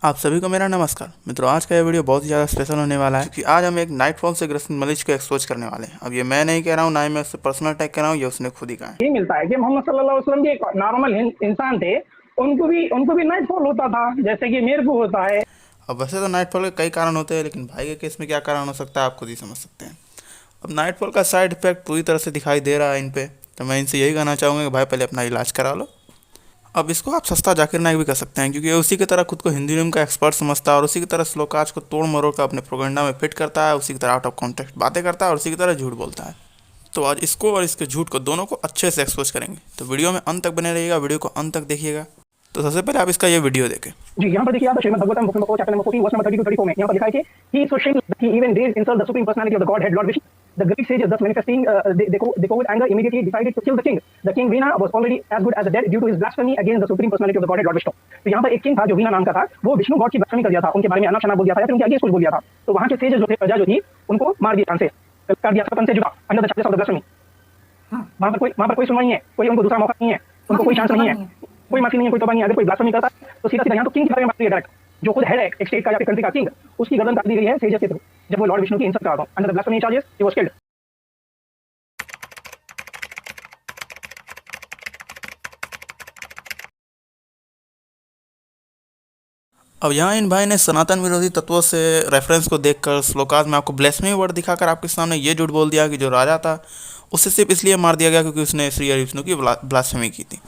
आप सभी को मेरा नमस्कार मित्रों। आज का यह वीडियो बहुत ही ज़्यादा स्पेशल होने वाला है क्योंकि आज हम एक नाइटफॉल से ग्रसित मरीज को एक्सपोज करने वाले हैं। अब ये मैं नहीं कह रहा हूँ, ना ही मैं उससे पर्सनल अटैक कर रहा हूँ, ये उसने खुद ही कहा है। ये मिलता है कि मोहम्मद सल्लल्लाहु अलैहि वसल्लम भी एक नॉर्मल इंसान थे। उनको भी नाइटफॉल होता था जैसे कि मेरे को होता है। अब वैसे तो नाइटफॉल के कई कारण होते हैं, लेकिन भाई के केस में क्या कारण हो सकता है आप खुद ही समझ सकते हैं। अब नाइटफॉल का साइड इफेक्ट पूरी तरह से दिखाई दे रहा है इन पे, तो मैं इनसे यही कहना चाहूँगा कि भाई पहले अपना इलाज करा लो। अब इसको आप सस्ता जाकिर नायक भी कर सकते हैं, क्योंकि ये उसी की तरह खुद को हिंदी फिल्म का एक्सपर्ट समझता है और उसी की तरह श्लोकाज को तोड़ मरोड़ कर अपने प्रोपेगेंडा में फिट करता है, उसी की तरह आउट ऑफ कॉन्टेक्स्ट बातें करता है और उसी की तरह झूठ बोलता है। तो आज इसको और इसके झूठ को दोनों को अच्छे से एक्सपोज करेंगे, तो वीडियो में अंत तक बने रहिएगा, वीडियो को अंत तक देखिएगा। तो सबसे पहले आप इसका ये वीडियो देखें। जी, यहाँ पर देखिए आप Srimad Bhagavatam book number 4 chapter number 14 verse number 30 to 34 में यहाँ पर लिखा है कि he is so shameless that he even dares insult the supreme personality of the Godhead, Lord Vishnu. The Greek sages thus manifesting they with anger immediately decided to kill the king. The king Veena was already as good as dead due to his blasphemy against the supreme personality of the Godhead, Lord Vishnu. तो यहाँ पर एक king था जो वीना नाम का था, वो विष्णु गॉड की ब्लास्फेमी कर दिया था, उनके बारे में अनाप शनाप बोल दिया था या फिर उनके अगेंस्ट कुछ बोल दिया था। तो वहाँ के सेजेस जो थे, प्रजा जो थी, उनको मार दिया से कर दिया, पतन से जुड़ा under the charges of the blasphemy. वहाँ पर कोई सुनवाई नहीं है, कोई उनको दूसरा मौका नहीं है, उनको कोई चांस नहीं है, कोई माफी नहीं है, कोई तौबा नहीं है। अगर कोई ब्लास्फेमी करता है तो सीधा सीधा यहाँ तो किंग के बारे में बात करिए डायरेक्ट, जो खुद हेड है एक स्टेट का या फिर कंट्री का किंग, उसकी गर्दन काट दी गई है सेजेस के थ्रू जब वो लॉर्ड विष्णु की इंसल्ट कर रहा था। Under the blasphemy charges he was killed. अब यहाँ इन भाई ने सनातन विरोधी तत्वों से रेफरेंस को देखकर श्लोकाज में आपको ब्लेसमी वर्ड दिखाकर आपके सामने ये झूठ बोल दिया कि जो राजा था उसे सिर्फ इसलिए मार दिया गया क्योंकि उसने श्री हरि विष्णु की ब्लास्फेमी की थी,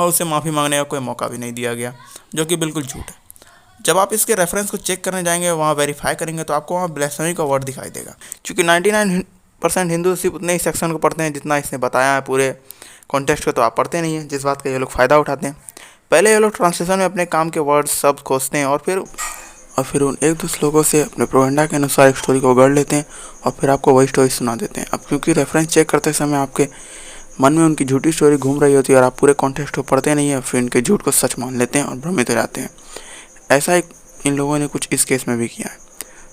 और उसे माफ़ी मांगने का कोई मौका भी नहीं दिया गया, जो कि बिल्कुल झूठ है। जब आप इसके रेफरेंस को चेक करने जाएंगे, वहाँ वेरीफाई करेंगे, तो आपको वहाँ ब्लेसमी का वर्ड दिखाई देगा। क्योंकि 99% हिंदू सिर्फ उतने ही सेक्शन को पढ़ते हैं जितना इसने बताया है, पूरे कॉन्टेक्स्ट को तो आप पढ़ते नहीं हैं, जिस बात का ये लोग फ़ायदा उठाते हैं। पहले ये लोग ट्रांसलेशन में अपने काम के वर्ड शब्द खोजते हैं और फिर उन एक दो श्लोकों से अपने प्रोपेगेंडा के अनुसार एक स्टोरी को गढ़ लेते हैं और फिर आपको वही स्टोरी सुना देते हैं। अब क्योंकि रेफरेंस चेक करते समय आपके मन में उनकी झूठी स्टोरी घूम रही होती है और आप पूरे कॉन्टेक्स्ट को पढ़ते नहीं हैं, फिर इनके झूठ को सच मान लेते हैं और भ्रमित हो जाते हैं। ऐसा ही इन लोगों ने कुछ इस केस में भी किया है।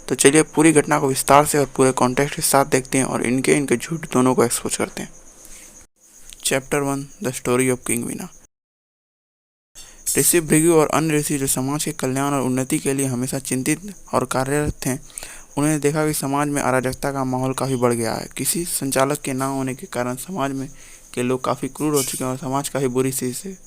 तो चलिए पूरी घटना को विस्तार से और पूरे कॉन्टेक्स्ट के साथ देखते हैं और इनके झूठ दोनों को एक्सपोज करते हैं। Chapter 1, the story of king Vena. Rishi Bhrigu और अन्य ऋषि जो समाज के कल्याण और उन्नति के लिए हमेशा चिंतित और कार्यरत थे, उन्होंने देखा कि समाज में अराजकता का माहौल काफ़ी बढ़ गया है। किसी संचालक के ना होने के कारण समाज में के लोग काफ़ी क्रूर हो चुके हैं और समाज काफ़ी बुरी स्थिति से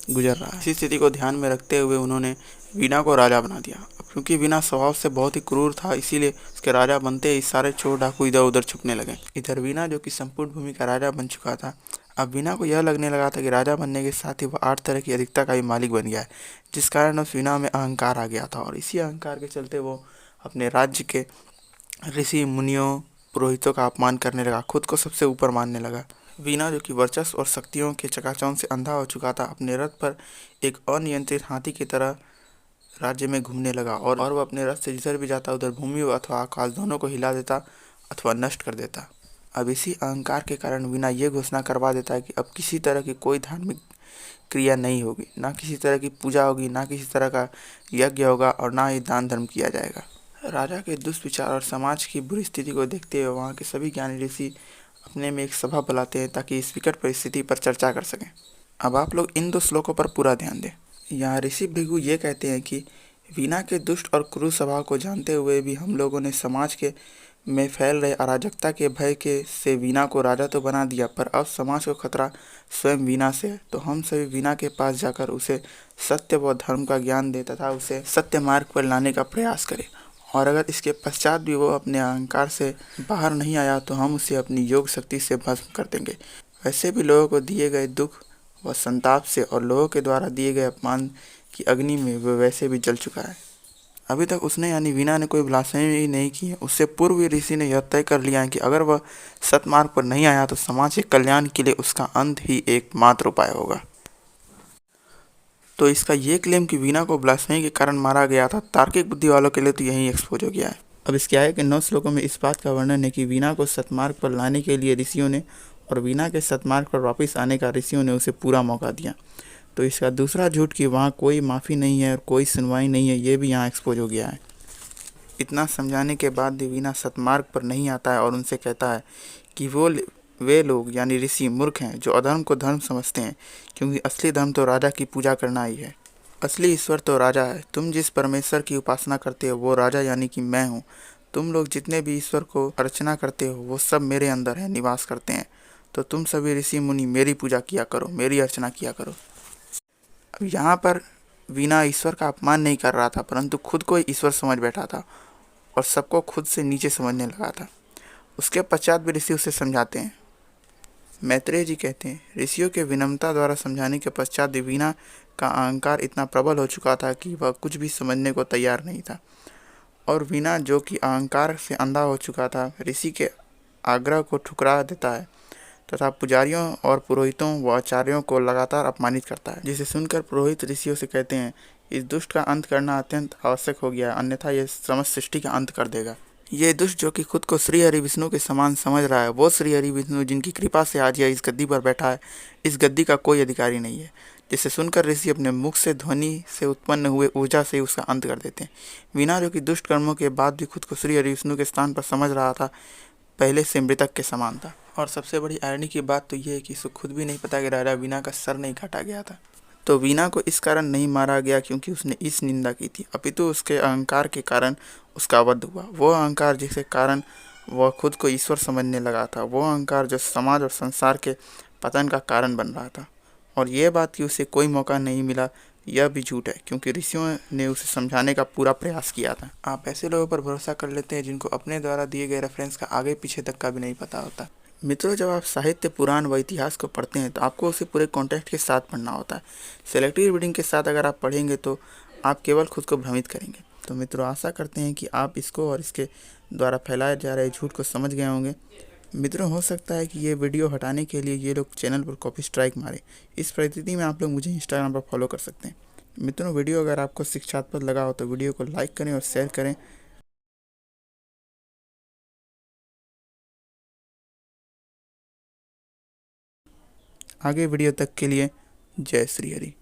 गुजर रहा है। इसी स्थिति को ध्यान में रखते हुए उन्होंने वीना को राजा बना दिया। अब क्योंकि वीना स्वभाव से बहुत ही क्रूर था, इसीलिए उसके राजा बनते ही सारे चोर डाकू इधर उधर छुपने लगे। इधर वीना जो कि संपूर्ण भूमि का राजा बन चुका था, अब वीना को यह लगने लगा था कि राजा बनने के साथ ही वह 8 तरह की अधिकता का भी मालिक बन गया है, जिस कारण उस वीना में अहंकार आ गया था और इसी अहंकार के चलते वो अपने राज्य के ऋषि मुनियों पुरोहितों का अपमान करने लगा, खुद को सबसे ऊपर मानने लगा। वीना जो कि वर्चस्व और शक्तियों के चकाचौंध से अंधा हो चुका था, अपने रथ पर एक अनियंत्रित हाथी की तरह राज्य में घूमने लगा और वह अपने रथ से जिधर भी जाता उधर भूमि अथवा आकाश दोनों को हिला देता अथवा नष्ट कर देता। अब इसी अहंकार के कारण वीना ये घोषणा करवा देता है कि अब किसी तरह की कोई धार्मिक क्रिया नहीं होगी, ना किसी तरह की पूजा होगी, ना किसी तरह का यज्ञ होगा और ना ही दान धर्म किया जाएगा। राजा के दुष्विचार और समाज की बुरी स्थिति को देखते हुए वहाँ के सभी ज्ञानी ऋषि अपने में एक सभा बुलाते हैं ताकि इस विकट परिस्थिति पर चर्चा कर सकें। अब आप लोग इन 2 श्लोकों पर पूरा ध्यान दें। यहाँ ऋषि भृगु ये कहते हैं कि वीना के दुष्ट और क्रूर स्वभाव को जानते हुए भी हम लोगों ने समाज के में फैल रहे अराजकता के भय के से वीना को राजा तो बना दिया, पर अब समाज को खतरा स्वयं वीना से है। तो हम सभी वीना के पास जाकर उसे सत्य व धर्म का ज्ञान दें तथा उसे सत्य मार्ग पर लाने का प्रयास करें, और अगर इसके पश्चात भी वो अपने अहंकार से बाहर नहीं आया तो हम उसे अपनी योग शक्ति से भस्म कर देंगे। वैसे भी लोगों को दिए गए दुख व संताप से और लोगों के द्वारा दिए गए अपमान की अग्नि में वह वैसे भी जल चुका है। अभी तक उसने यानी वीना ने कोई ब्लास्फेमी नहीं की है। उससे पूर्व ऋषि ने यह तय कर लिया है कि अगर वह सतमार्ग पर नहीं आया तो समाज के कल्याण के लिए उसका अंत ही एकमात्र उपाय होगा। तो इसका ये क्लेम कि वीना को ब्लास्फेमी के कारण मारा गया था, तार्किक बुद्धि वालों के लिए तो यही एक्सपोज हो गया है। अब इसके आगे के 9 श्लोकों में इस बात का वर्णन है कि वीना को सतमार्ग पर लाने के लिए ऋषियों ने और वीना के सतमार्ग पर वापस आने का ऋषियों ने उसे पूरा मौका दिया। तो इसका दूसरा झूठ कि वहाँ कोई माफ़ी नहीं है और कोई सुनवाई नहीं है, ये भी यहाँ एक्सपोज हो गया है। इतना समझाने के बाद भी वीना सतमार्ग पर नहीं आता है और उनसे कहता है कि वे लोग यानी ऋषि मूर्ख हैं जो अधर्म को धर्म समझते हैं, क्योंकि असली धर्म तो राजा की पूजा करना ही है। असली ईश्वर तो राजा है। तुम जिस परमेश्वर की उपासना करते हो वो राजा यानी कि मैं हूँ। तुम लोग जितने भी ईश्वर को अर्चना करते हो वो सब मेरे अंदर है, निवास करते हैं। तो तुम सभी ऋषि मुनि मेरी पूजा किया करो, मेरी अर्चना किया करो। अब यहाँ पर वीणा ईश्वर का अपमान नहीं कर रहा था, परंतु खुद को ईश्वर समझ बैठा था और सबको खुद से नीचे समझने लगा था। उसके पश्चात भी ऋषि उसे समझाते हैं। मैत्रेय जी कहते हैं, ऋषियों के विनम्रता द्वारा समझाने के पश्चात भी वीणा का अहंकार इतना प्रबल हो चुका था कि वह कुछ भी समझने को तैयार नहीं था। और वीणा जो कि अहंकार से अंधा हो चुका था, ऋषि के आग्रह को ठुकरा देता है तथा पुजारियों और पुरोहितों व आचार्यों को लगातार अपमानित करता है, जिसे सुनकर पुरोहित ऋषियों से कहते हैं, इस दुष्ट का अंत करना अत्यंत आवश्यक हो गया है, अन्यथा यह समस्त सृष्टि का अंत कर देगा। ये दुष्ट जो कि खुद को श्री हरि विष्णु के समान समझ रहा है, वो श्री हरि विष्णु जिनकी कृपा से आज यह इस गद्दी पर बैठा है, इस गद्दी का कोई अधिकारी नहीं है। जिसे सुनकर ऋषि अपने मुख से ध्वनि से उत्पन्न हुए ऊर्जा से उसका अंत कर देते हैं। वीणा जो कि दुष्ट कर्मों के बाद भी खुद को श्री हरि विष्णु के स्थान पर समझ रहा था, पहले से मृतक के समान था। और सबसे बड़ी आयरनी की बात तो ये है कि इसको खुद भी नहीं पता कि राजा वीणा का सर नहीं काटा गया था। तो वीणा को इस कारण नहीं मारा गया क्योंकि उसने इस निंदा की थी, अपितु उसके अहंकार के कारण उसका वध हुआ। वो अहंकार जिसके कारण वह खुद को ईश्वर समझने लगा था, वो अहंकार जो समाज और संसार के पतन का कारण बन रहा था। और यह बात कि उसे कोई मौका नहीं मिला, यह भी झूठ है, क्योंकि ऋषियों ने उसे समझाने का पूरा प्रयास किया था। आप ऐसे लोगों पर भरोसा कर लेते हैं जिनको अपने द्वारा दिए गए रेफरेंस का आगे पीछे तक का भी नहीं पता होता। मित्रों, जब आप साहित्य, पुराण व इतिहास को पढ़ते हैं तो आपको उसे पूरे कॉन्टेक्स्ट के साथ पढ़ना होता है। सेलेक्टिव रीडिंग के साथ अगर आप पढ़ेंगे तो आप केवल खुद को भ्रमित करेंगे। तो मित्रों, आशा करते हैं कि आप इसको और इसके द्वारा फैलाए जा रहे झूठ को समझ गए होंगे। मित्रों, हो सकता है कि ये वीडियो हटाने के लिए ये लोग चैनल पर कॉपी स्ट्राइक मारे। इस परिस्थिति में आप लोग मुझे इंस्टाग्राम पर फॉलो कर सकते हैं। मित्रों, वीडियो अगर आपको शिक्षात्मक लगा हो तो वीडियो को लाइक करें और शेयर करें। आगे वीडियो तक के लिए जय श्री हरि।